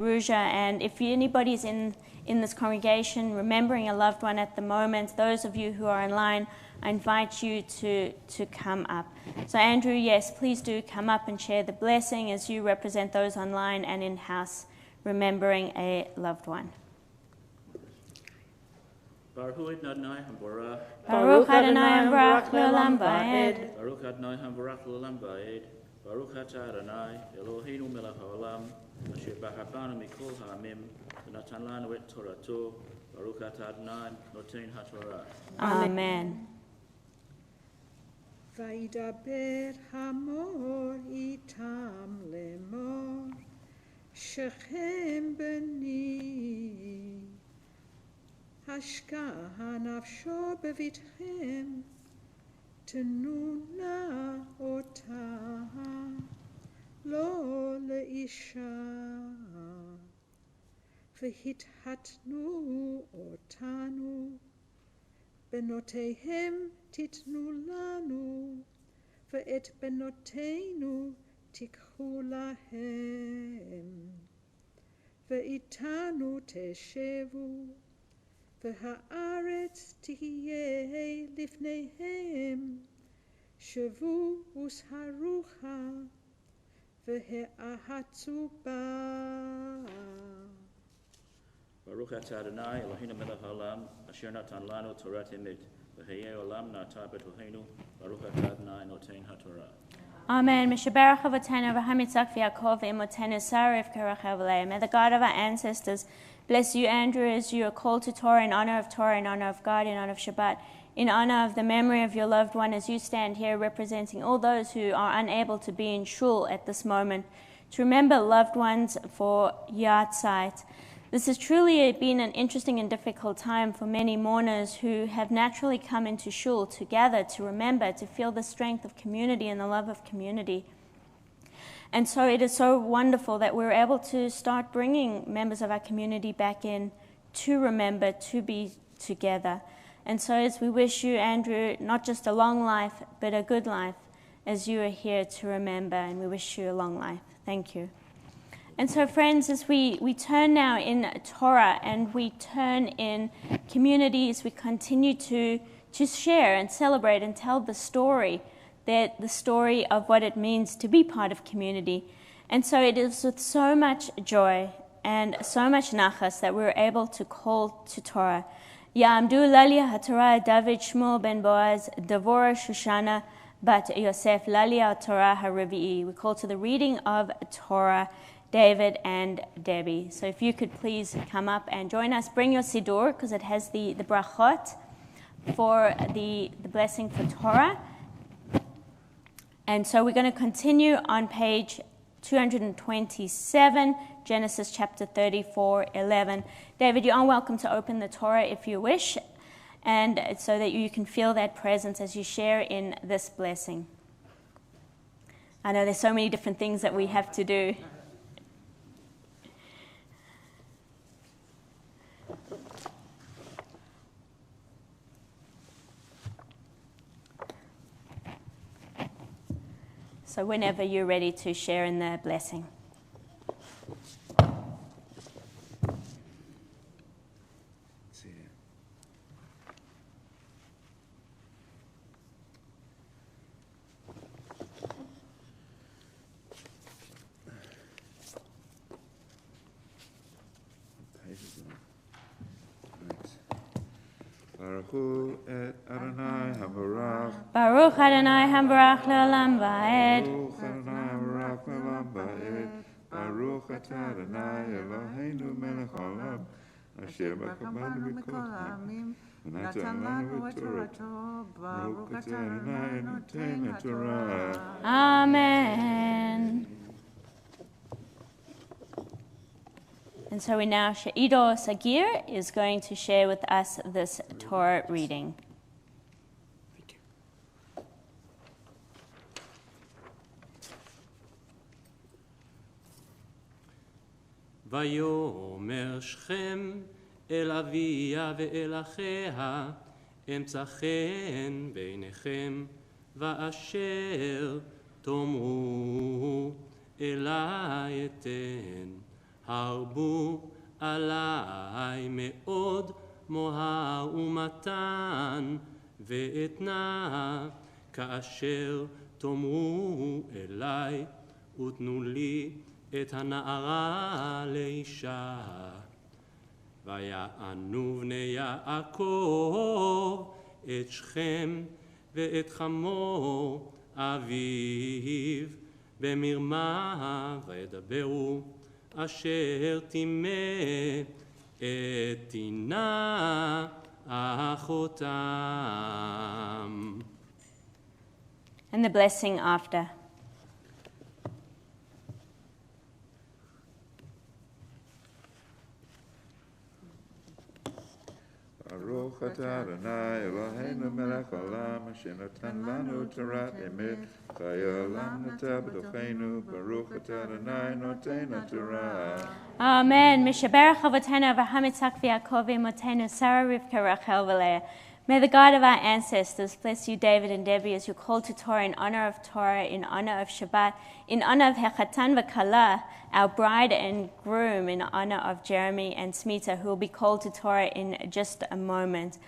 Ruja, and if anybody's in this congregation remembering a loved one at the moment, those of you who are online, I invite you to come up. So Andrew, yes, please do come up and share the blessing as you represent those online and in-house remembering a loved one. Baruch Adonai Hamborach. Baruch Adonai Hamborach Le'olam Va'ed. Baruch Adonai Hamborach Le'olam Va'ed. Baruch Atah Adonai Eloheinu Melech Haolam Asher B'Habanu Mikol Ha'amim V'Natan Lanu Et Torato Baruch Atah Adonai Noten HaTorah. Amen. וידבר המור איתם לאמור, שכם בני, השקע נפשו בביתכם, תנו נא אותה, לא לאישה, והתחתנו אותנו, בנותיהם תיתנו לנו, ואת בנותינו תיקחו להם. ואיתנו תשבו, והארץ תהיה לפניהם, שבו וסהרוכה, והאחצו בה. Baruch Atah Adonai Eloheinu Melech Haolam Asher Natan Lanu Torat Emet V'Hayei Olam Na'atah B'Toheinu Baruch Atah Adonai Noten HaTorah. Amen. Meshaberach Avotenu Avraham Yitzchak V'Yaakov V'Imotenu Sarif Kerachel V'Leim. May the God of our ancestors bless you, Andrew, as you are called to Torah, in honor of God, in honor of Shabbat, in honor of the memory of your loved one, as you stand here representing all those who are unable to be in shul at this moment, to remember loved ones for Yahrzeit. This has truly been an interesting and difficult time for many mourners who have naturally come into shul to gather, to remember, to feel the strength of community and the love of community. And so it is so wonderful that we're able to start bringing members of our community back in to remember, to be together. And so as we wish you, Andrew, not just a long life, but a good life, as you are here to remember, and we wish you a long life. Thank you. And so, friends, as we turn now in Torah and we turn in communities, we continue to share and celebrate and tell the story of what it means to be part of community. And so it is with so much joy and so much nachas that we're able to call to Torah. Ya'amdu Lalia HaTorah David Shmuel ben Boaz Devorah Shoshana bat Yosef Lalia HaTorah HaRevi'i. We call to the reading of Torah, David and Debbie. So if you could please come up and join us. Bring your siddur, because it has the brachot for the blessing for Torah. And so we're going to continue on page 227, Genesis chapter 34:11. David, you are welcome to open the Torah if you wish, and so that you can feel that presence as you share in this blessing. I know there's so many different things that we have to do. So whenever you're ready to share in the blessing. Baruch Adonai Hamborach Le'olam Va'ed. Baruch Adonai Hamborach Le'olam Va'ed. Baruch Atah Adonai Eloheinu Melech Haolam Asher B'Habanu Mikol Ha'amim V'Natan Lanu Et Torato Baruch Atah Adonai Noten HaTorah. Amen. And so we now, Ido Sagir is going to share with us this Torah reading. ויאמר שכם אל אביה ואל אחיה אמצא חן ביניכם ואשר תאמרו אלי אתן הרבו עלי מאוד מוהר ומתן ואתנה, כאשר תאמרו אלי ותנו לי את הנערה לאישה. ויענו בני יעקב את שכם ואת חמור אביו במרמה, וידברו אשר טימא את דינה אחותם. And the blessing after. ברוך אתה אדוני אלוהינו מלך העולם אשר נתן לנו תורת אמת חיי עולם נטע בתוכנו ברוך אתה אדוני נותן התורה. Amen. Mishaberach Avotenu Avraham Yitzchak v'Yaakov Imotenu Sarah Rivka Rachel v'Leah. May the God of our ancestors bless you, David and Debbie, as you call to Torah, in honor of Shabbat, in honor of Hechatan v'Kala, our bride and groom, in honor of Jeremy and Smita, who will be called to Torah in just a moment.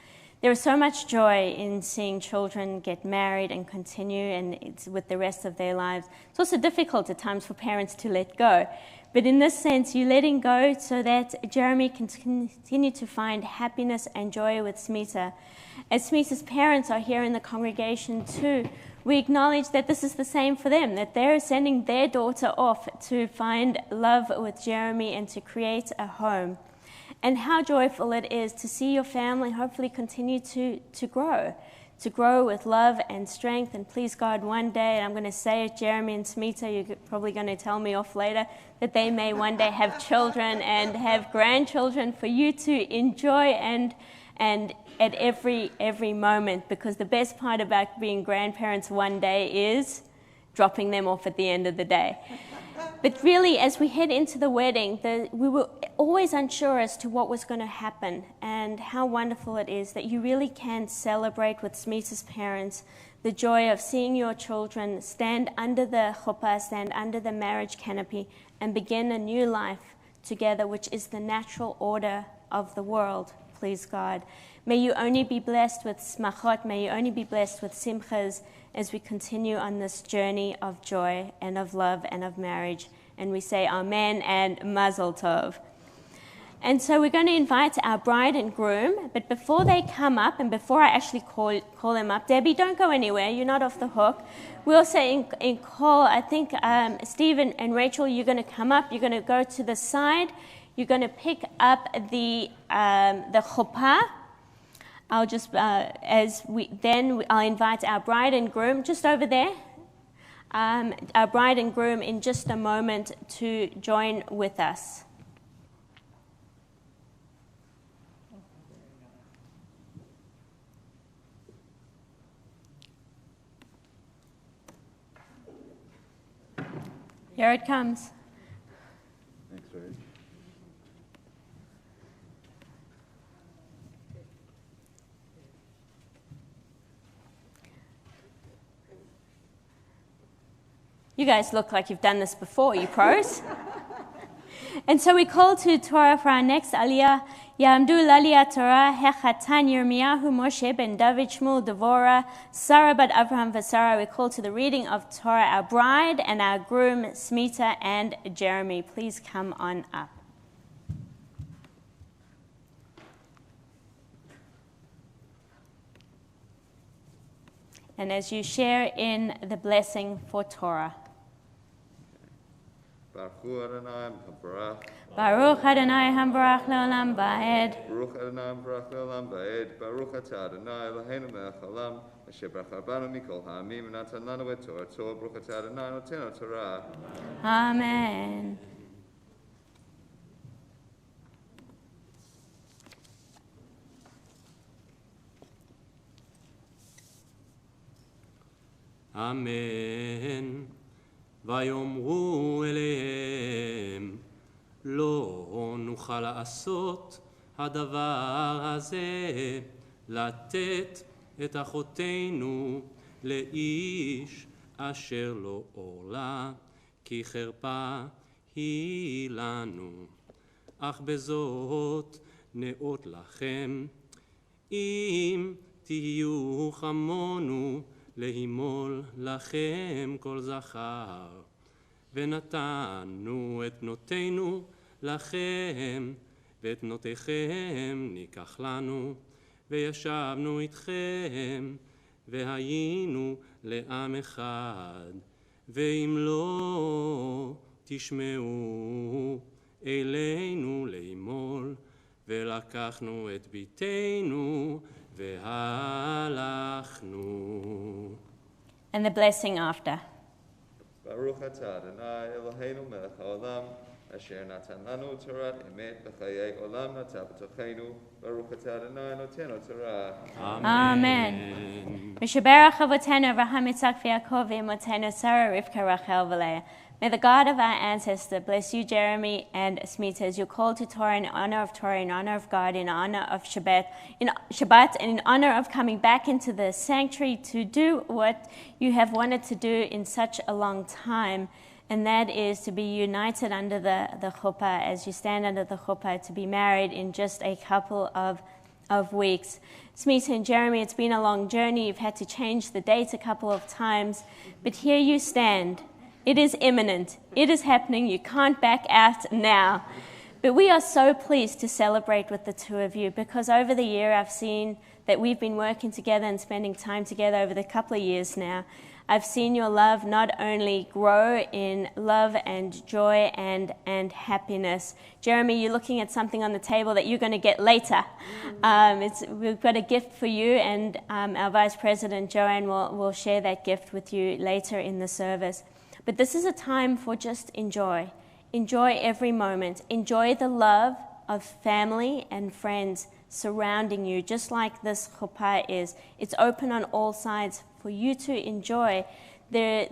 There is so much joy in seeing children get married and continue with the rest of their lives. It's also difficult at times for parents to let go. But in this sense, you're letting go so that Jeremy can continue to find happiness and joy with Smita. As Smita's parents are here in the congregation too, we acknowledge that this is the same for them, that they're sending their daughter off to find love with Jeremy and to create a home. And how joyful it is to see your family hopefully continue to grow with love and strength. And please God, one day, and I'm going to say it, Jeremy and Smita, you're probably going to tell me off later, that they may one day have children and have grandchildren for you to enjoy and at every moment, because the best part about being grandparents one day is dropping them off at the end of the day. But really, as we head into the wedding, we were always unsure as to what was going to happen, and how wonderful it is that you really can celebrate with Smita's parents the joy of seeing your children stand under the chuppah, stand under the marriage canopy, and begin a new life together, which is the natural order of the world, please God. May you only be blessed with smachot, may you only be blessed with simchas as we continue on this journey of joy and of love and of marriage. And we say amen and mazel tov. And so we're going to invite our bride and groom, but before they come up, and before I actually call them up, Debbie, don't go anywhere, you're not off the hook. We'll say in call, I think Steve and Rachel, you're going to come up, you're going to go to the side, you're going to pick up the chuppah. I'll just, I'll invite our bride and groom just over there, our bride and groom in just a moment to join with us. Here it comes. Thanks, Rach. You guys look like you've done this before, you pros. And so we call to Torah for our next aliyah. Ya'amdu l'aliyah Torah hechatan Yirmiyahu Moshe ben David Shmuel Devorah Sarah bat Avraham v'Sarah. We call to the reading of Torah, our bride and our groom Smita and Jeremy. Please come on up. And as you share in the blessing for Torah. Baruch Adonai Hambarach. Baruch Adonai Hambarach le'olam ba'ed. Baruch Adonai Hambarach le'olam ba'ed. Baruch atah Adonai Eloheinu melech haolam asher barach banu mikol ha'amim v'natan lanu et torato. Baruch atah Adonai notenu Torah. Amen. אמן. ויאמרו אליהם, לא נוכל לעשות הדבר הזה, לתת את אחותנו לאיש אשר לא עורלה, כי חרפה היא לנו, אך בזאת נאות לכם, אם תהיו כמונו להימול לכם כל זכר, ונתנו את בנותינו לכם, ואת בנותיכם ניקח לנו, וישבנו איתכם, והיינו לעם אחד, ואם לא תשמעו אלינו לימול, ולקחנו את ביתנו והלכנו. And the blessing after. ברוך אתה אדוני אלוהינו מלך העולם, אשר נתן לנו תורת אמת בחיי עולם נטע בתוכנו. ברוך אתה אדוני נותן תורה. Amen. Mishaberach Avotenu Avraham Yitzchak v'Yaakov v'Imotenu Sarah Rivka Rachel v'Leah. May the God of our ancestor bless you, Jeremy and Smita, as you're called to Torah in honor of Torah, in honor of God, in honor of Shabbat, and in honor of coming back into the sanctuary to do what you have wanted to do in such a long time, and that is to be united under the chuppah, as you stand under the chuppah, to be married in just a couple of weeks. Smita and Jeremy, it's been a long journey. You've had to change the date a couple of times, but here you stand. It is imminent. It is happening. You can't back out now. But we are so pleased to celebrate with the two of you, because over the year I've seen that we've been working together and spending time together over the couple of years now. I've seen your love not only grow in love and joy and happiness. Jeremy, you're looking at something on the table that you're going to get later. We've got a gift for you, and our Vice President Joanne will share that gift with you later in the service. But this is a time for just enjoy. Enjoy every moment. Enjoy the love of family and friends surrounding you, just like this chuppah is. It's open on all sides for you to enjoy the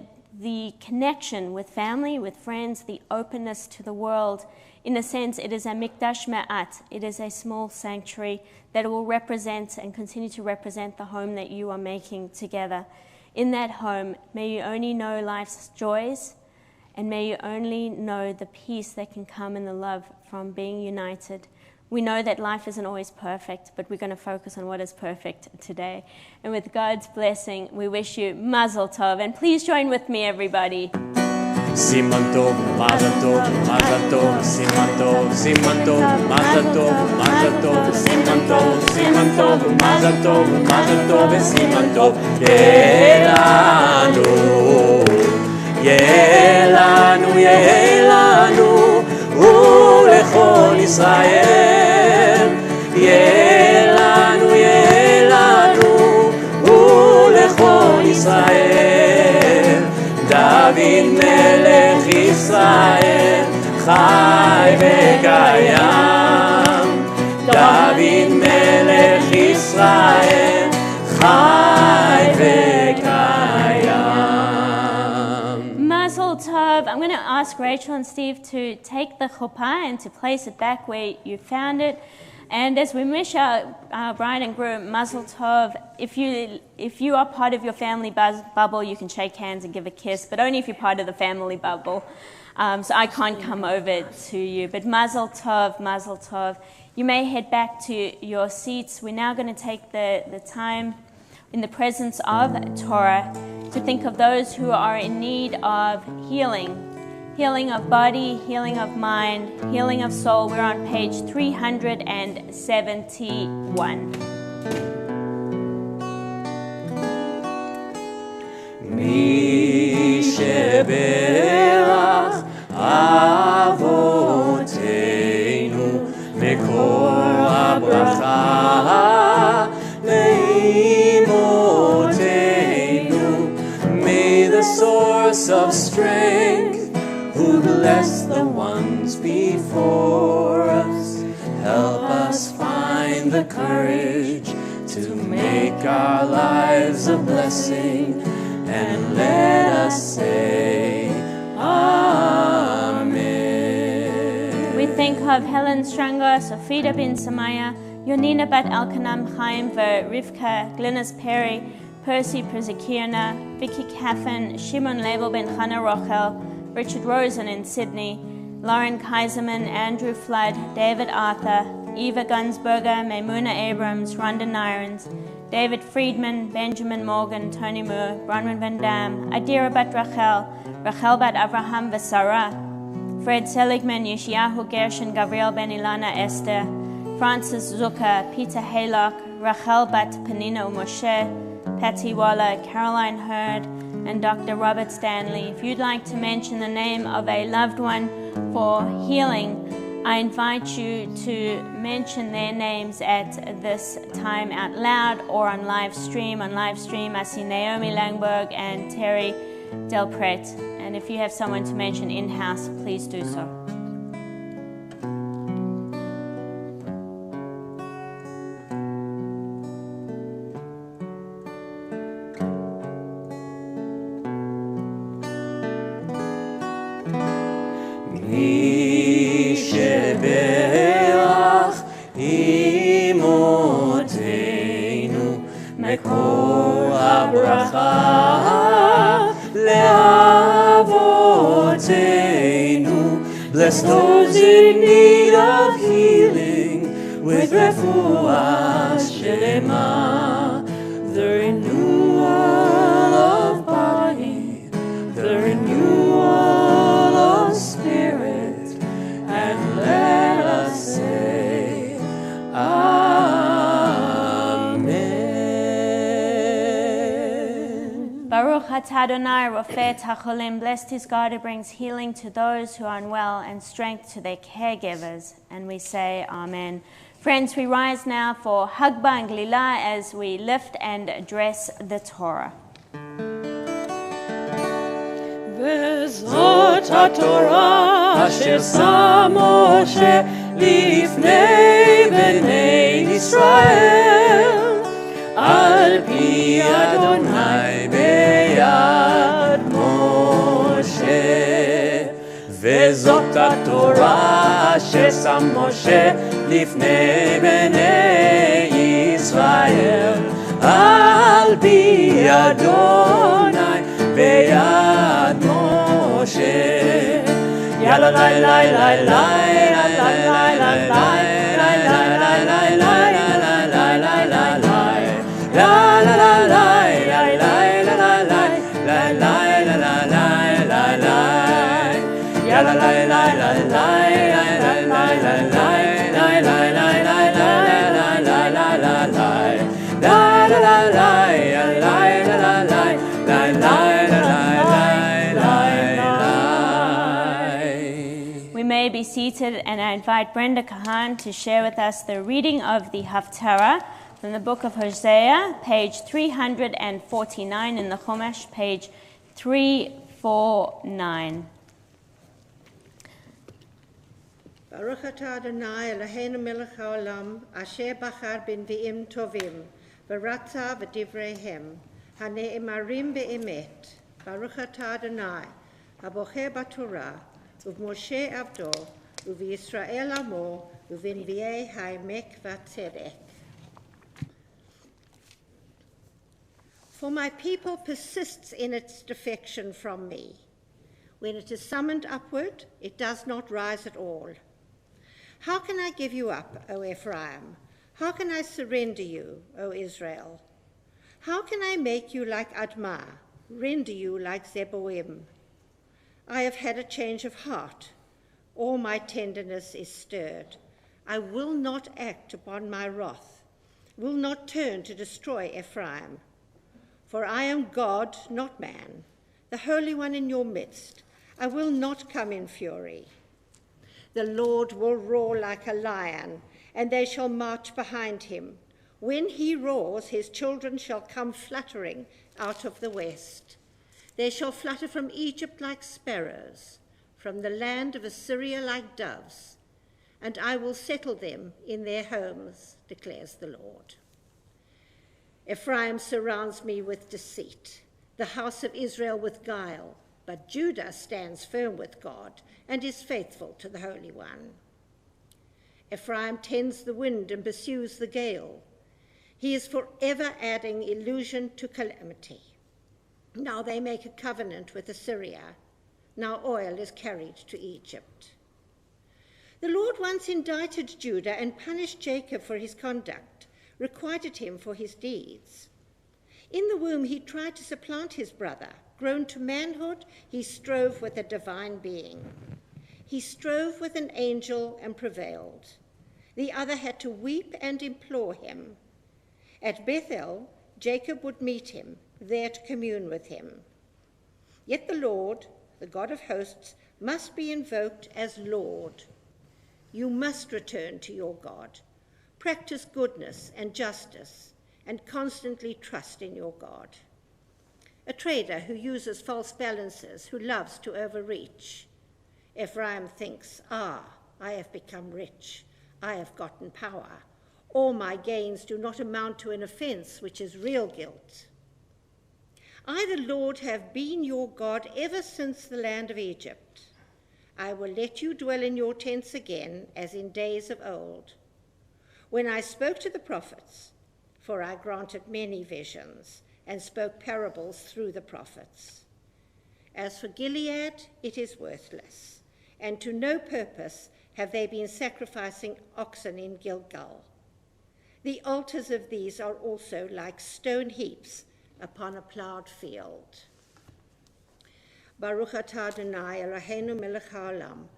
connection with family, with friends, the openness to the world. In a sense, it is a mikdash me'at. It is a small sanctuary that will represent and continue to represent the home that you are making together. In that home, may you only know life's joys, and may you only know the peace that can come in the love from being united. We know that life isn't always perfect, but we're going to focus on what is perfect today. And with God's blessing, we wish you Mazel Tov. And please join with me, everybody. Siman Tov, Mazel Tov, Mazel Tov, Siman Tov, Siman Tov, Mazel Tov, Mazel Tov, Siman Tov, Siman Tov, Mazel Tov, Mazel Tov, Siman Tov. Yelanu, Yelanu, Yelanu, ulechol Yisrael. Yelanu, Yelanu, ulechol Yisrael. David melech Yisrael, chai v'kayam. David melech Yisrael, chai v'kayam. Mazel Tov. I'm going to ask Rachel and Steve to take the chuppah and to place it back where you found it. And as we wish our bride and groom Mazel Tov, if you are part of your family bubble, you can shake hands and give a kiss, but only if you're part of the family bubble. So I can't come over to you. But Mazel Tov, Mazel Tov. You may head back to your seats. We're now going to take the time in the presence of Torah to think of those who are in need of healing. Healing of body, healing of mind, healing of soul. We're on page 371. Mi sheberach avoteinu mekor habracha leimotenu. May the source of strength, who bless the ones before us, help us find the courage to make our lives a blessing, and let us say Amen. We think of Helen Stranger, Sofida bin Samaya, Yonina bat Elkanam Chaim Rivka, Glynis Perry, Percy Prezikiana, Vicky Caffin, Shimon Label ben Chana Rochel, Richard Rosen in Sydney, Lauren Kaiserman, Andrew Flood, David Arthur, Eva Gunsberger, Maimuna Abrams, Rhonda Nirons, David Friedman, Benjamin Morgan, Tony Moore, Bronwyn Van Dam, Adira Bat Rachel, Rachel Bat Avraham Vasara, Fred Seligman, Yeshayahu Gershon, Gabriel Ben Ilana Esther, Francis Zucker, Peter Haylock, Rachel Bat Panina Moshe, Patty Waller, Caroline Hurd, and Dr. Robert Stanley. If you'd like to mention the name of a loved one for healing, I invite you to mention their names at this time out loud or on live stream. On live stream, I see Naomi Langberg and Terry Delpret. And if you have someone to mention in-house, please do so. מקור הברכה לאבותינו. Bless those in need of healing with refuah shlema, the renewal of body, the renewal of spirit, and let us say Baruch atah Adonai Rofeh Tacholim. Blessed is God who brings healing to those who are unwell and strength to their caregivers. And we say Amen. Friends, we rise now for Hagba and Glila as we lift and address the Torah. וזאת התורה אשר שם משה לפני בני ישראל על פי אדוני ביד משה. וזאת התורה אשר שם משה לפני בני ישראל על פי אדוני ביד משה. יאללה לי לי לי We may be seated, and I invite Brenda Kahan to share with us the reading of the Haftarah from the book of Hosea, page 349 in the Chumash, page 349. Baruch atah Adonai Eloheinu melech haolam, asher bachar b'nvi'im tovim, v'ratza v'divreihem, hane'emarim be'emet. Baruch atah Adonai, abocher b'torah, uv'moshe avdo, uv'Yisrael amo, uv'nvi'ei ha'emek v'tzedek. For my people persists in its defection from me. When it is summoned upward, it does not rise at all. How can I give you up, O Ephraim? How can I surrender you, O Israel? How can I make you like Admah, render you like Zeboim? I have had a change of heart. All my tenderness is stirred. I will not act upon my wrath, will not turn to destroy Ephraim. For I am God, not man, the Holy One in your midst. I will not come in fury. The Lord will roar like a lion, and they shall march behind him. When he roars, his children shall come fluttering out of the west. They shall flutter from Egypt like sparrows, from the land of Assyria like doves, and I will settle them in their homes, declares the Lord. Ephraim surrounds me with deceit, the house of Israel with guile, but Judah stands firm with God and is faithful to the Holy One. Ephraim tends the wind and pursues the gale. He is forever adding illusion to calamity. Now they make a covenant with Assyria. Now oil is carried to Egypt. The Lord once indicted Judah and punished Jacob for his conduct, requited him for his deeds. In the womb, he tried to supplant his brother. Grown to manhood, he strove with a divine being. He strove with an angel and prevailed. The other had to weep and implore him. At Bethel, Jacob would meet him, there to commune with him. Yet the Lord, the God of hosts, must be invoked as Lord. You must return to your God. Practice goodness and justice, and constantly trust in your God. A trader who uses false balances, who loves to overreach. Ephraim thinks, I have become rich. I have gotten power. All my gains do not amount to an offense, which is real guilt. I, the Lord, have been your God ever since the land of Egypt. I will let you dwell in your tents again, as in days of old. When I spoke to the prophets, for I granted many visions, and spoke parables through the prophets. As for Gilead, it is worthless, and to no purpose have they been sacrificing oxen in Gilgal. The altars of these are also like stone heaps upon a plowed field. Baruch atah Adonai Eloheinu melech haolam,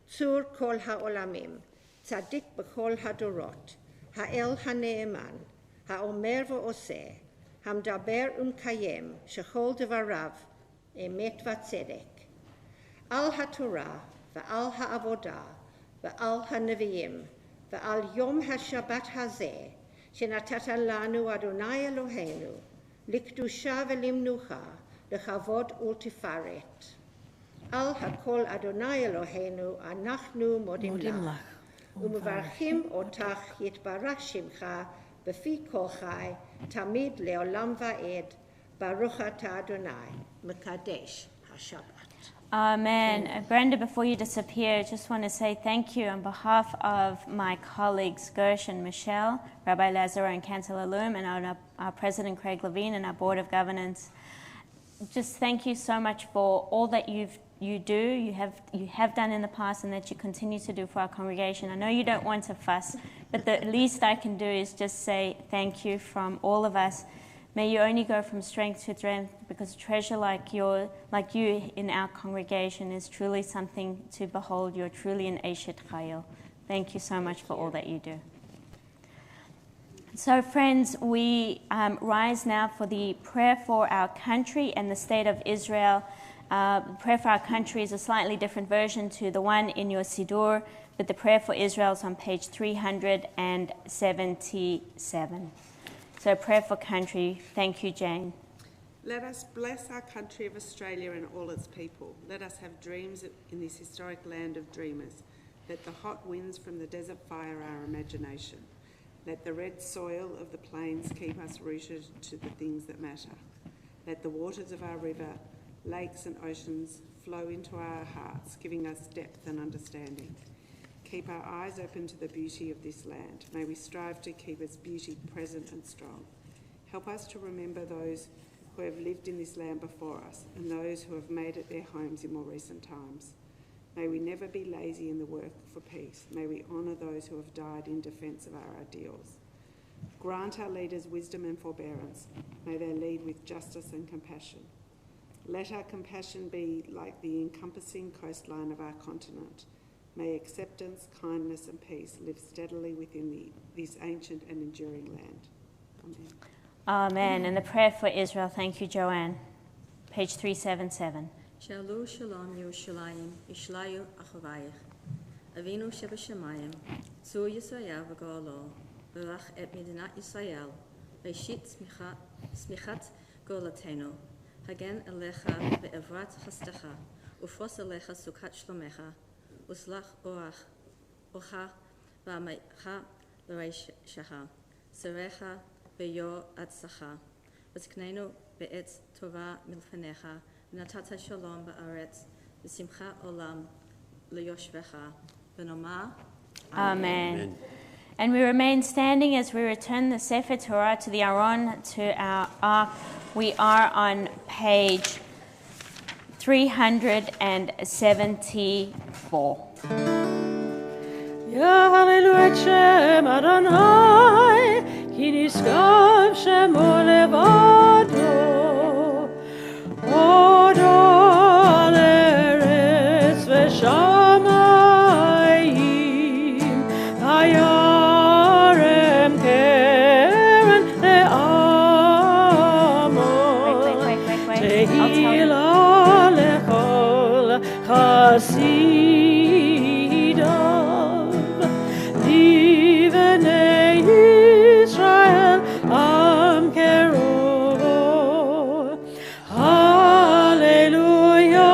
tzur kol haolamim, tzadik b'kol hadorot, ha'el ha'ne'eman, ha'omer v'oseh, hamdaber kayem, shechol devarav, emet v'tzedek. Al ha'torah, v'al ha'avodah, v'al ha'neviim, v'al yom ha'shabbat hazeh, שנתת לנו אדוני אלוהינו, לקדושה ולמנוחה, לכבוד ולתפארת. על הכל אדוני אלוהינו, אנחנו מודים לך, ומברכים אותך יתברך שמך, בפי כל חי, תמיד לעולם ועד, ברוך אתה אדוני, מקדש השבת. Amen. Brenda, before you disappear, I just want to say thank you on behalf of my colleagues Gersh and Michelle, Rabbi Lazaro and Chancellor Loom, and our President Craig Levine and our Board of Governance. Just thank you so much for all that you have done in the past and that you continue to do for our congregation. I know you don't want to fuss, but the least I can do is just say thank you from all of us. May you only go from strength to strength, because a treasure like you in our congregation is truly something to behold. You're truly an Eshet Chayil. Thank you so much for all that you do. So friends, we rise now for the prayer for our country and the state of Israel. Prayer for our country is a slightly different version to the one in your Siddur, but the prayer for Israel is on page 377. So prayer for country. Thank you, Jane. Let us bless our country of Australia and all its people. Let us have dreams in this historic land of dreamers. Let the hot winds from the desert fire our imagination. Let the red soil of the plains keep us rooted to the things that matter. Let the waters of our river, lakes and oceans flow into our hearts, giving us depth and understanding. Keep our eyes open to the beauty of this land. May we strive to keep its beauty present and strong. Help us to remember those who have lived in this land before us and those who have made it their homes in more recent times. May we never be lazy in the work for peace. May we honour those who have died in defence of our ideals. Grant our leaders wisdom and forbearance. May they lead with justice and compassion. Let our compassion be like the encompassing coastline of our continent. May acceptance, kindness and peace live steadily within this ancient and enduring land. Amen. Amen. And the prayer for Israel. Thank you, Joanne. Page 377. Shalom, Shalom, Yerushalayim, Yishlayu Achavayich. Avinu Shebashamayim, Zu Yisrael v'Golo, V'rach et Medinat Yisrael, V'shit Smichat Golatenu, Hagen Elecha Ve'evrat Chastecha, Ufros Elecha Sukat Shlomecha, Uslach Orach, Ocha V'amecha L'reishaha, Serecha Ve'yor Atzacha, V'tknenu Be'etz Torah Milfanecha, Natata Shalom Ba'aretz, V'simcha Olam L'yoshvecha, V'nomar. Amen. And we remain standing as we return the Sefer Torah to the Aron, to our ark. We are on page 374. יהללו את שם אדוני, כי נשגב שמו לבדו. הודו על ארץ ושמיים, הירם קרן לעמו. תהילה לכל חסידיו, לבני ישראל עם קרובו. הללויה,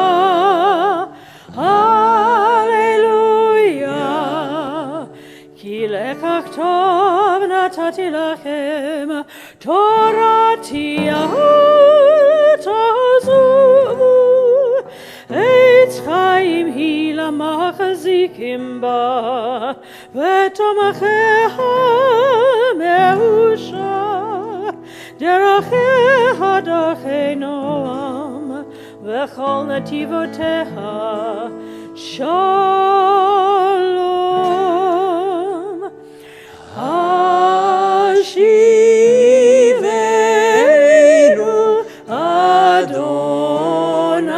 הללויה, כי לקח טוב נתתי לכם, תורתי אל תעזבו. עץ חיים היא למחזיקים בה, ותומכיה מאושר. דרכיה דרכי נועם, וכל נתיבותיה שלום. השיבנו אדוני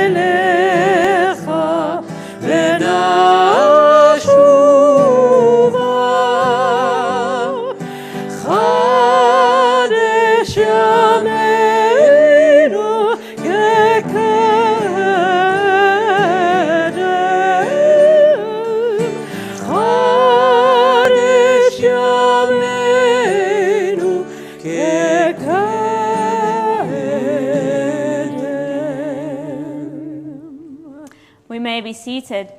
אליך, ונשובה. חדש ימינו כקדם, חדש ימינו כקדם. We may be seated.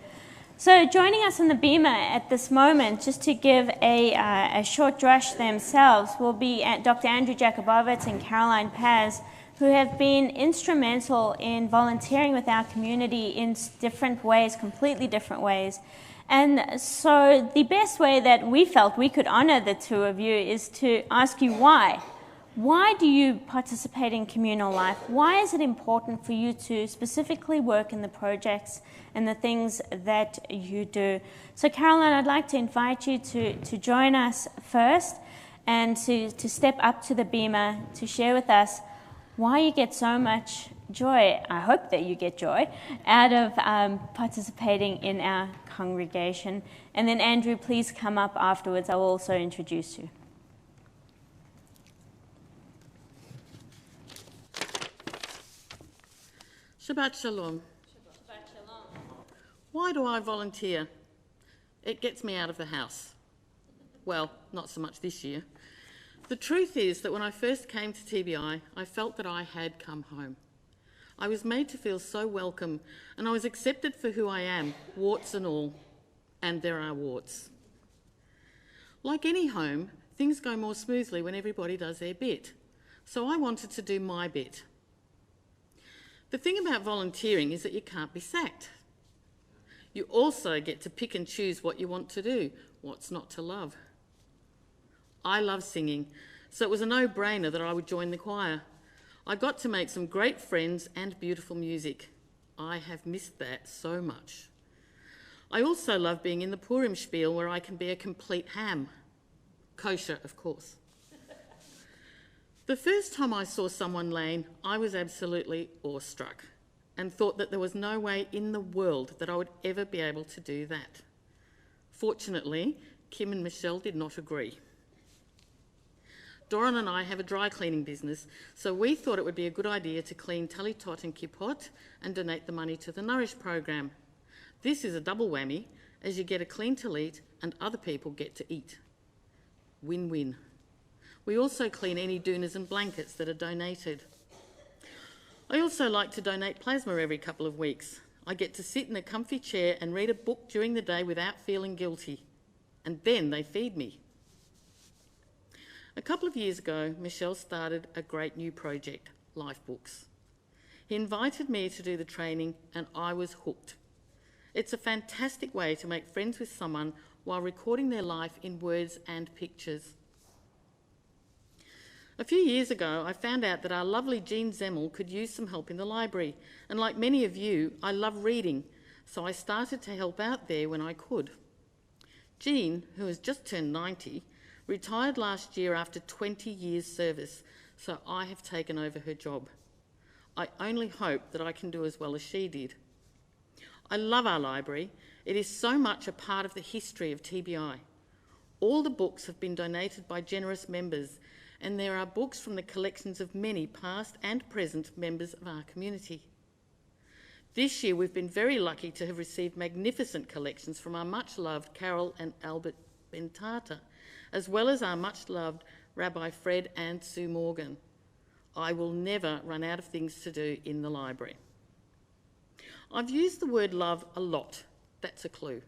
So joining us in the Bema at this moment, just to give a short drush themselves, will be Dr. Andrew Jakubowicz and Caroline Paz, who have been instrumental in volunteering with our community in different ways, completely different ways. And so the best way that we felt we could honor the two of you is to ask you why. Why do you participate in communal life? Why is it important for you to specifically work in the projects and the things that you do? So Caroline, I'd like to invite you to join us first and to step up to the Bema to share with us why you get so much joy, I hope that you get joy, out of participating in our congregation. And then Andrew, please come up afterwards. I will also introduce you. Shabbat Shalom. Shabbat Shalom. Why do I volunteer? It gets me out of the house. Well, not so much this year. The truth is that when I first came to TBI, I felt that I had come home. I was made to feel so welcome, and I was accepted for who I am, warts and all. And there are warts. Like any home, things go more smoothly when everybody does their bit. So I wanted to do my bit. The thing about volunteering is that you can't be sacked. You also get to pick and choose what you want to do, what's not to love. I love singing, so it was a no-brainer that I would join the choir. I got to make some great friends and beautiful music. I have missed that so much. I also love being in the Purim spiel where I can be a complete ham. Kosher, of course. The first time I saw someone laying, I was absolutely awestruck and thought that there was no way in the world that I would ever be able to do that. Fortunately, Kim and Michelle did not agree. Doran and I have a dry cleaning business, so we thought it would be a good idea to clean talitot and kippot and donate the money to the Nourish program. This is a double whammy, as you get a clean talit and other people get to eat. Win-win. We also clean any doonas and blankets that are donated. I also like to donate plasma every couple of weeks. I get to sit in a comfy chair and read a book during the day without feeling guilty. And then they feed me. A couple of years ago, Michelle started a great new project, Life Books. He invited me to do the training and I was hooked. It's a fantastic way to make friends with someone while recording their life in words and pictures. A few years ago, I found out that our lovely Jean Zemmel could use some help in the library, and like many of you, I love reading, so I started to help out there when I could. Jean, who has just turned 90, retired last year after 20 years' service, so I have taken over her job. I only hope that I can do as well as she did. I love our library. It is so much a part of the history of TBI. All the books have been donated by generous members, and there are books from the collections of many past and present members of our community. This year we've been very lucky to have received magnificent collections from our much-loved Carol and Albert Bentata, as well as our much-loved Rabbi Fred and Sue Morgan. I will never run out of things to do in the library. I've used the word love a lot. That's a clue.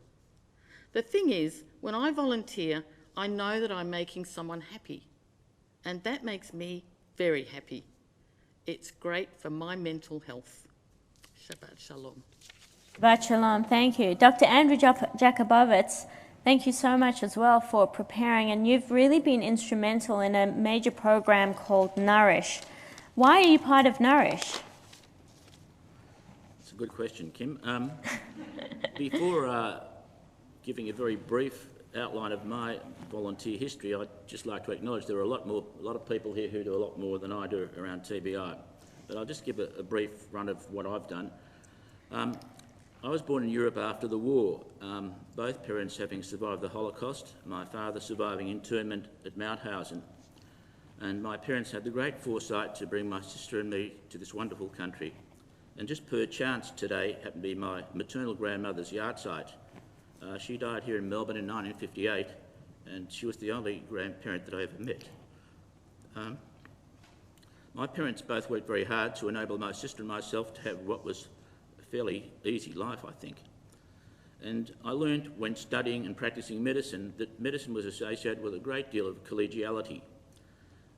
The thing is, when I volunteer, I know that I'm making someone happy, and that makes me very happy. It's great for my mental health. Shabbat Shalom. Shabbat Shalom, thank you. Dr. Andrew Jakubowicz, thank you so much as well for preparing, and you've really been instrumental in a major program called Nourish. Why are you part of Nourish? It's a good question, Kim. Before giving a very brief outline of my volunteer history, I'd just like to acknowledge there are a lot of people here who do a lot more than I do around TBI. But I'll just give a brief run of what I've done. I was born in Europe after the war, both parents having survived the Holocaust, my father surviving internment at Mauthausen. And my parents had the great foresight to bring my sister and me to this wonderful country. And just per chance today happened to be my maternal grandmother's yahrzeit. She died here in Melbourne in 1958, and she was the only grandparent that I ever met. My parents both worked very hard to enable my sister and myself to have what was a fairly easy life, I think. And I learned when studying and practising medicine that medicine was associated with a great deal of collegiality.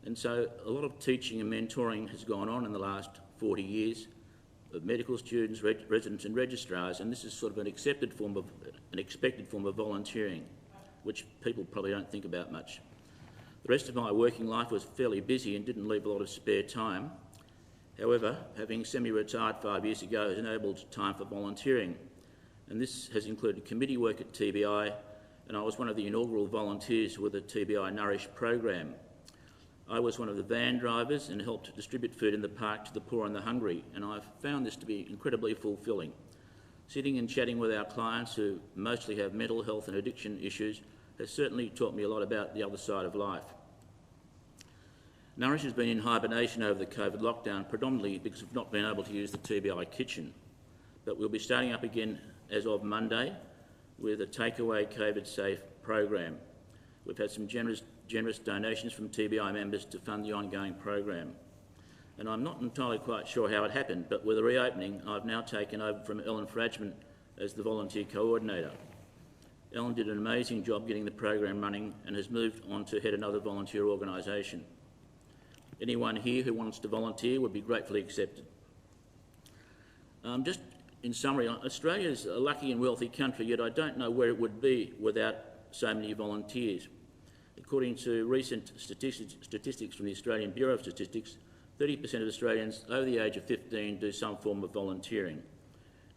And so a lot of teaching and mentoring has gone on in the last 40 years of medical students, residents and registrars, and this is sort of an expected form of volunteering, which people probably don't think about much. The rest of my working life was fairly busy and didn't leave a lot of spare time. However, having semi-retired 5 years ago has enabled time for volunteering, and this has included committee work at TBI, and I was one of the inaugural volunteers with the TBI Nourish program. I was one of the van drivers and helped distribute food in the park to the poor and the hungry, and I've found this to be incredibly fulfilling. Sitting and chatting with our clients who mostly have mental health and addiction issues has certainly taught me a lot about the other side of life. Nourish has been in hibernation over the COVID lockdown, predominantly because we've not been able to use the TBI kitchen. But we'll be starting up again as of Monday with a takeaway COVID-safe program. We've had some generous donations from TBI members to fund the ongoing program. And I'm not entirely quite sure how it happened, but with the reopening, I've now taken over from Ellen Frajman as the volunteer coordinator. Ellen did an amazing job getting the program running and has moved on to head another volunteer organisation. Anyone here who wants to volunteer would be gratefully accepted. Just in summary, Australia is a lucky and wealthy country, yet I don't know where it would be without so many volunteers. According to recent statistics from the Australian Bureau of Statistics, 30% of Australians over the age of 15 do some form of volunteering.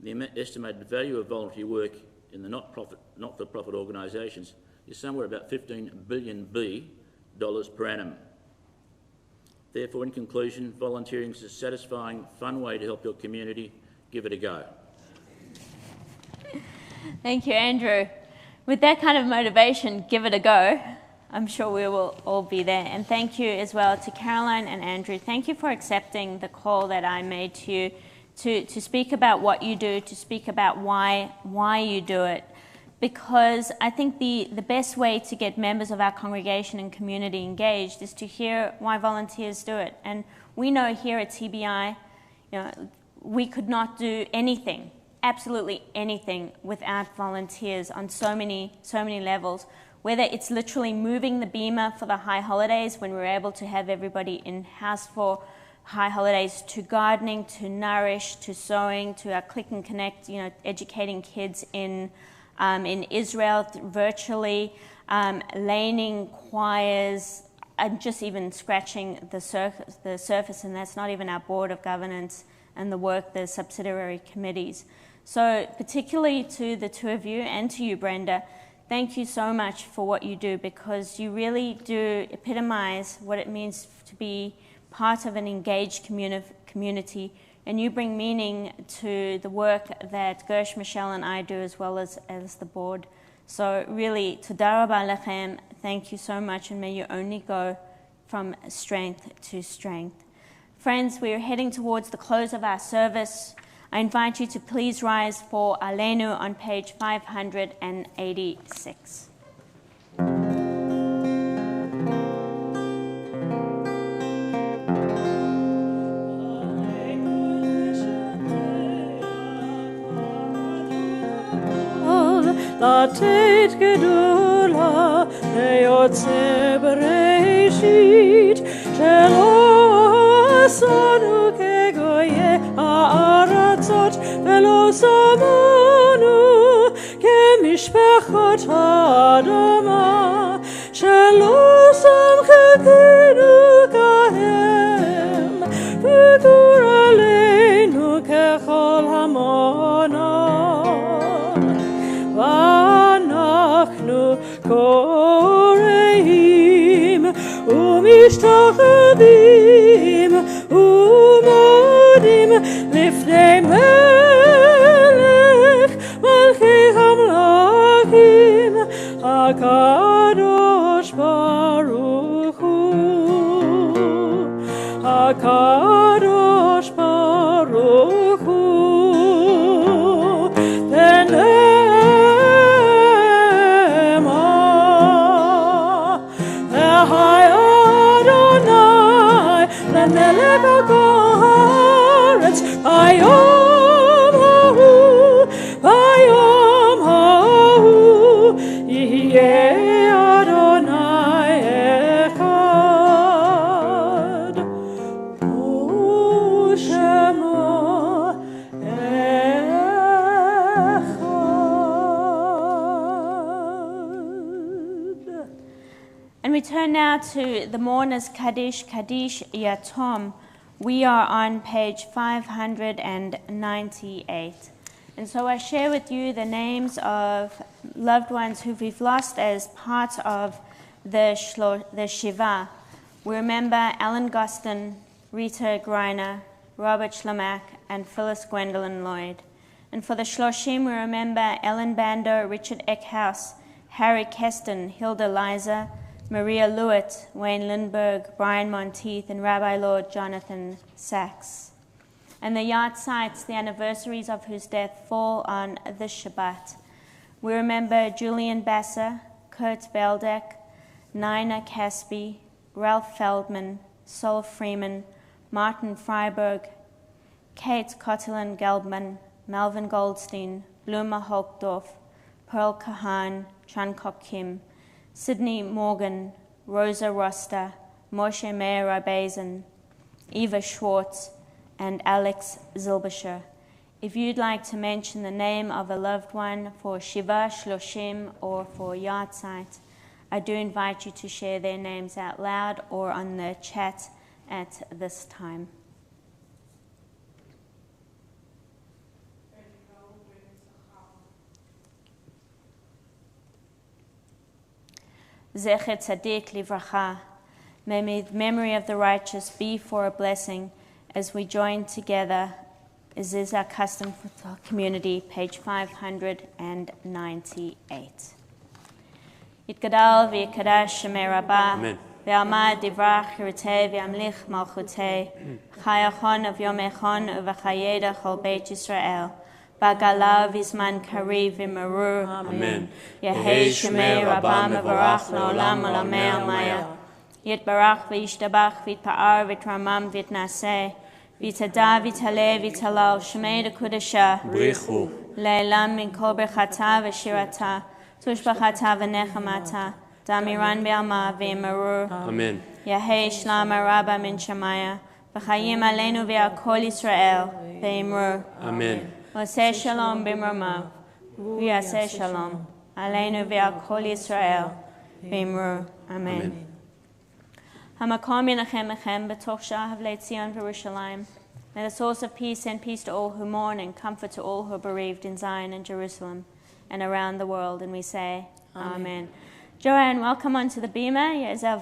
The estimated value of voluntary work in the not-for-profit organisations is somewhere about $15 billion per annum. Therefore, in conclusion, volunteering is a satisfying, fun way to help your community. Give it a go. Thank you, Andrew. With that kind of motivation, give it a go. I'm sure we will all be there. And thank you as well to Caroline and Andrew. Thank you for accepting the call that I made to you to speak about what you do, to speak about why you do it. Because I think the best way to get members of our congregation and community engaged is to hear why volunteers do it. And we know here at TBI, we could not do anything, absolutely anything, without volunteers on so many levels. Whether it's literally moving the beamer for the high holidays when we're able to have everybody in-house for high holidays, to gardening, to Nourish, to sewing, to our Click and Connect, educating kids in Israel virtually, laning choirs, and just even scratching the surface, and that's not even our board of governance and the work, the subsidiary committees. So particularly to the two of you and to you, Brenda, thank you so much for what you do, because you really do epitomize what it means to be part of an engaged community, and you bring meaning to the work that Gersh, Michelle, and I do, as well as the board. So really, toda rabba lechem, thank you so much, and may you only go from strength to strength. Friends, we are heading towards the close of our service. I invite you to please rise for Aleinu on page 586. לתת גדולה ליוצא בראשית, שלא עשנו כגויי הארצות ולא שמנו כמשפחות האדמה, שלא שם חלקנו כהם וגור עלינו ככל המונם, ואנחנו קוראים ומשתחווים ומודים לפני מלך מלכי המלכים הקדוש ברוך הוא, הקדוש ברוך הוא, למלך הארץ ביום ההוא, ביום ההוא יהיה אדוני אחד ושמו אחד. And we turn now to the mourners Kaddish, Kaddish Yatom. We are on page 598. And so I share with you the names of loved ones who we've lost as part of the Shiva. We remember Alan Gostin, Rita Greiner, Robert Schlamak, and Phyllis Gwendolyn Lloyd. And for the Shloshim, we remember Ellen Bando, Richard Eckhouse, Harry Keston, Hilda Liza, Maria Lewitt, Wayne Lindbergh, Brian Monteith, and Rabbi Lord Jonathan Sachs. And the yard sites, the anniversaries of whose death fall on this Shabbat. We remember Julian Basser, Kurt Beldek, Nina Caspi, Ralph Feldman, Sol Freeman, Martin Freiberg, Kate Cotillin Gelbman, Melvin Goldstein, Bluma Holkdorf, Pearl Kahan, Chankok Kim, Sydney Morgan, Rosa Rosta, Moshe Meir Rabazin, Eva Schwartz, and Alex Zilbischer. If you'd like to mention the name of a loved one for Shiva, Shloshim, or for yard site, I do invite you to share their names out loud or on the chat at this time. Zecher Tzadik Livracha. May the memory of the righteous be for a blessing as we join together, as is our custom for the community, page 598. Yitgadal v'yikadash shemei Rabbah, v'amad divrach yirateh v'yamlich malchuteh, chayachon of yomechon uv'chayeda chol Beit Yisrael, Bagala v'zman kariv v'merur. Amen. Yehei shemei Rabbah mevarach la'olam olamei amaya. Yitbarach v'yishtabach v'yitpa'ar v'yitramam v'yitnaseh. V'yitada v'yitaleh v'yitalal shemei dekudasha. Brichu. Le'elam min kol berchata v'shirata. Tushbachata v'nechamata. Damiran v'alma v'ymerur. Amen. Yehei shlama rabba min shamaya. V'chayim aleinu v'al kol Yisrael v'ymerur. Amen. Oseh shalom b'mromav. V'yaseh shalom. Aleinu v'al kol Yisrael v'ymerur. Amen. Hamakom yinachem echem b'toch sha'av le'tzion v'Yerushalayim. May the source of peace send peace to all who mourn and comfort to all who are bereaved in Zion and Jerusalem and around the world. And we say, Amen. Joanne, welcome onto the Beamer as our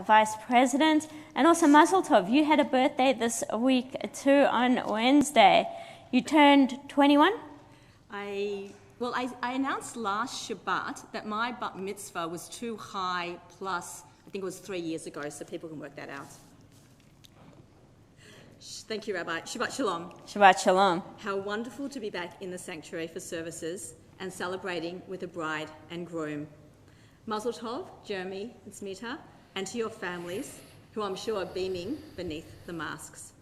Vice President. And also Mazel Tov, you had a birthday this week too on Wednesday. You turned 21? I announced last Shabbat that my bat mitzvah was too high plus, I think it was 3 years ago, so people can work that out. Thank you, Rabbi. Shabbat Shalom. Shabbat Shalom. How wonderful to be back in the sanctuary for services and celebrating with the bride and groom. Mazel Tov, Jeremy and Smita, and to your families, who I'm sure are beaming beneath the masks.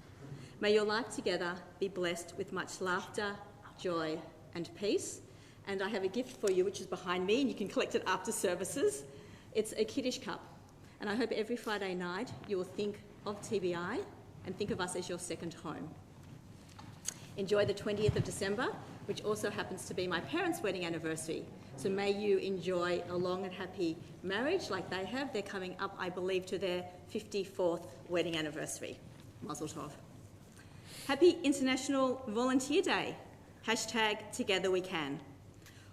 May your life together be blessed with much laughter, joy, and peace. And I have a gift for you, which is behind me, and you can collect it after services. It's a Kiddush cup. And I hope every Friday night you will think of TBI and think of us as your second home. Enjoy the 20th of December, which also happens to be my parents' wedding anniversary. So may you enjoy a long and happy marriage like they have. They're coming up, I believe, to their 54th wedding anniversary. Mazel Tov. Happy International Volunteer Day. #Together We Can.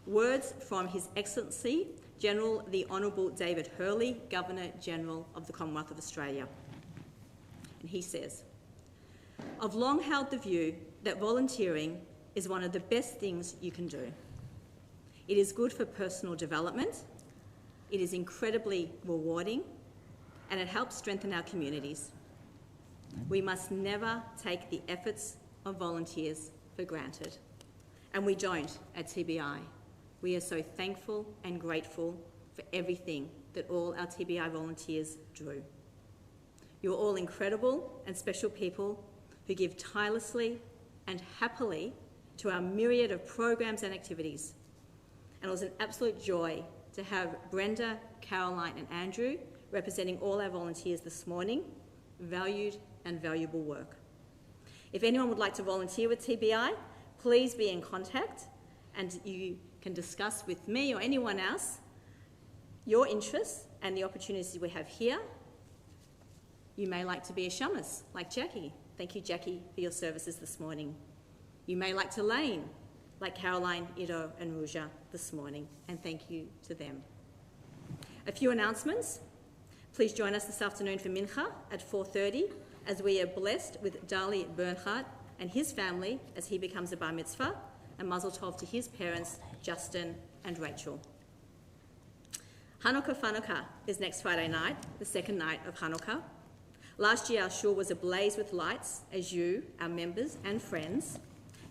Words from His Excellency, General the Honourable David Hurley, Governor-General of the Commonwealth of Australia. And he says, I've long held the view that volunteering is one of the best things you can do. It is good for personal development, it is incredibly rewarding, and it helps strengthen our communities. We must never take the efforts of volunteers for granted. And we don't at TBI. We are so thankful and grateful for everything that all our TBI volunteers do. You're all incredible and special people who give tirelessly and happily to our myriad of programs and activities. And it was an absolute joy to have Brenda, Caroline and Andrew representing all our volunteers this morning. Valued and valuable work. If anyone would like to volunteer with TBI, please be in contact and you can discuss with me or anyone else your interests and the opportunities we have here. You may like to be a shamus, like Jackie. Thank you, Jackie, for your services this morning. You may like to lane, like Caroline, Ido and Ruja this morning, and thank you to them. A few announcements. Please join us this afternoon for Mincha at 4:30 as we are blessed with Dali Bernhardt and his family as he becomes a bar mitzvah, and Mazel Tov to his parents, Justin and Rachel. Hanukkah is next Friday night, the second night of Hanukkah. Last year our shul was ablaze with lights as you, our members and friends,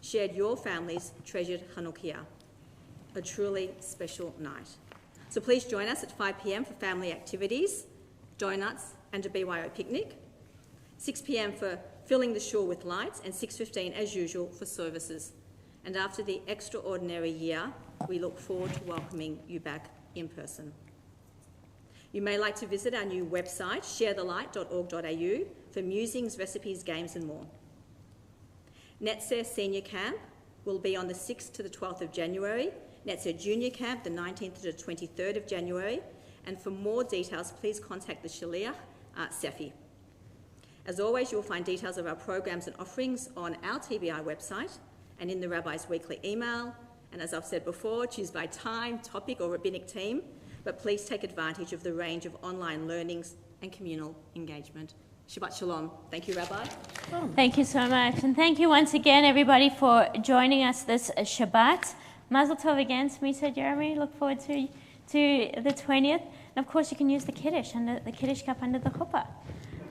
shared your family's treasured Hanukkah, a truly special night. So please join us at 5 p.m. for family activities, donuts and a BYO picnic, 6 p.m. for filling the shul with lights, and 6:15 as usual for services. And after the extraordinary year, we look forward to welcoming you back in person. You may like to visit our new website, sharethelight.org.au, for musings, recipes, games and more. Netzer Senior Camp will be on the 6th to the 12th of January, Netzer Junior Camp the 19th to the 23rd of January, and for more details, please contact the Shaliach, Sefi. As always, you'll find details of our programs and offerings on our TBI website and in the Rabbi's weekly email. And as I've said before, choose by time, topic or rabbinic team, but please take advantage of the range of online learnings and communal engagement. Shabbat Shalom. Thank you, Rabbi. Thank you so much. And thank you once again, everybody, for joining us this Shabbat. Mazel Tov again, Smita, Jeremy. Look forward to the 20th. And of course, you can use the Kiddush cup under the chuppah.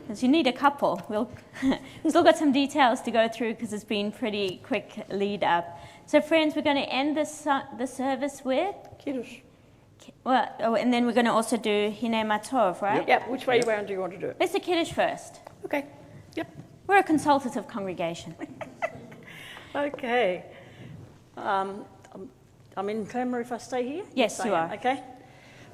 Because you need a couple. We've still got some details to go through because it's been pretty quick lead up. So friends, we're going to end the service with Kiddush. Well, and then we're going to also do Hinei Matov, right? Yep. Which way around do you want to do it? Let's do Kiddush first. Okay. Yep. We're a consultative congregation. Okay. I'm in camera if I stay here? Yes, you are. Okay.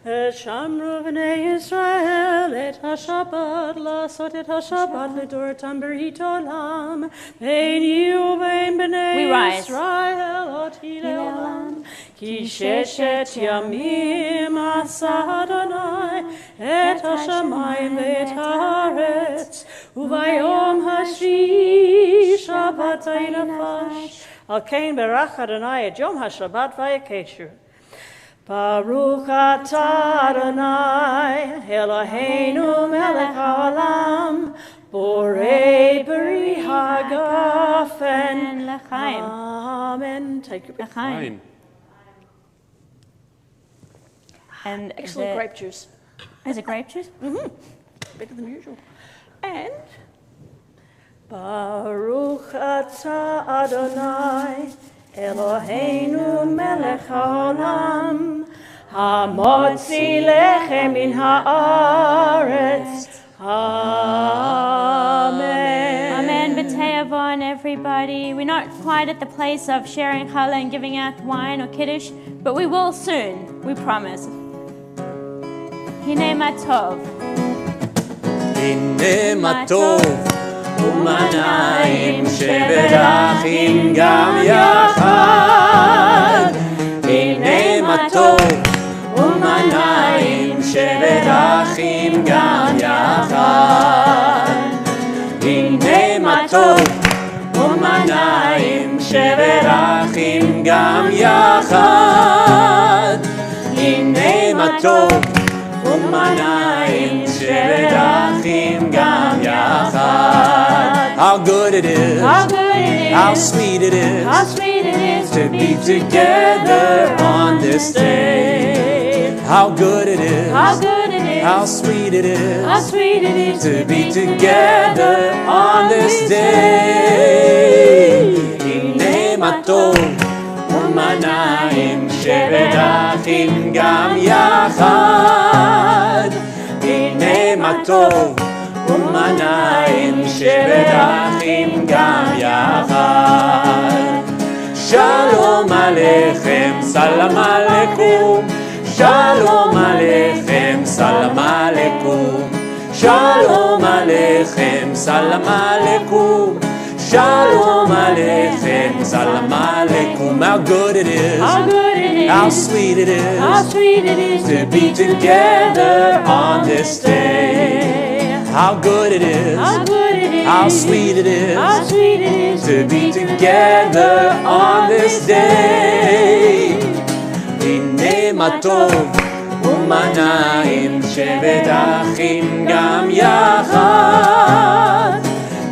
Shamru v'nei Yisrael et ha-Shabbat lasot et ha-Shabbat l'dortam berit olam ve'ni uvein b'nei Yisrael oti le'olam ki sheshet yamim asa Adonai et ha-shamayim ve'et haaretz uvayom hashvi'i Shabbat ha'inafash al kein berach Adonai et yom ha-Shabbat v'yakeshu. Baruch atah Adonai, Eloheinu melech haolam, borei beri hagafen. L'chaim. Amen. Take your L'chaim. And excellent grape juice. Is it grape juice? Better than usual. And Baruch atah Adonai, Eloheinu melech haolam, hamotzi lechem min haaretz. Amen. Amen. B'te'avon, everybody. We're not quite at the place of sharing challah and giving out wine or kiddush, but we will soon. We promise. Hine ma tov. הנה מה טוב ומנעים שבדרכים גם יחד. הנה מה טוב ומנעים שבדרכים גם יחד. הנה מה טוב ומנעים שבדרכים גם יחד. הנה מה טוב ומנעים שבדרכים גם יחד. How good it is, how sweet it is to be together on this day. How good it is, how sweet it is to be together on this day. הנה מה טוב ומנעים שבדרכים גם יחד. הנה מה טוב ומנעים שבדרכים גם יחד. שלום עליכם, סלאם עליכום. שלום עליכם, סלאם עליכום. שלום עליכם, סלאם עליכום. Shalom Aleichem, Salam Aleikum. How good it is, how sweet it is to be together on this day. How good it is, how sweet it is to be together on this day. Hine ma tov umanayim shebedachim gam yachad.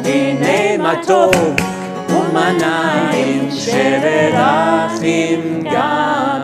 הנה מה טוב ומנעים שבדרכים גם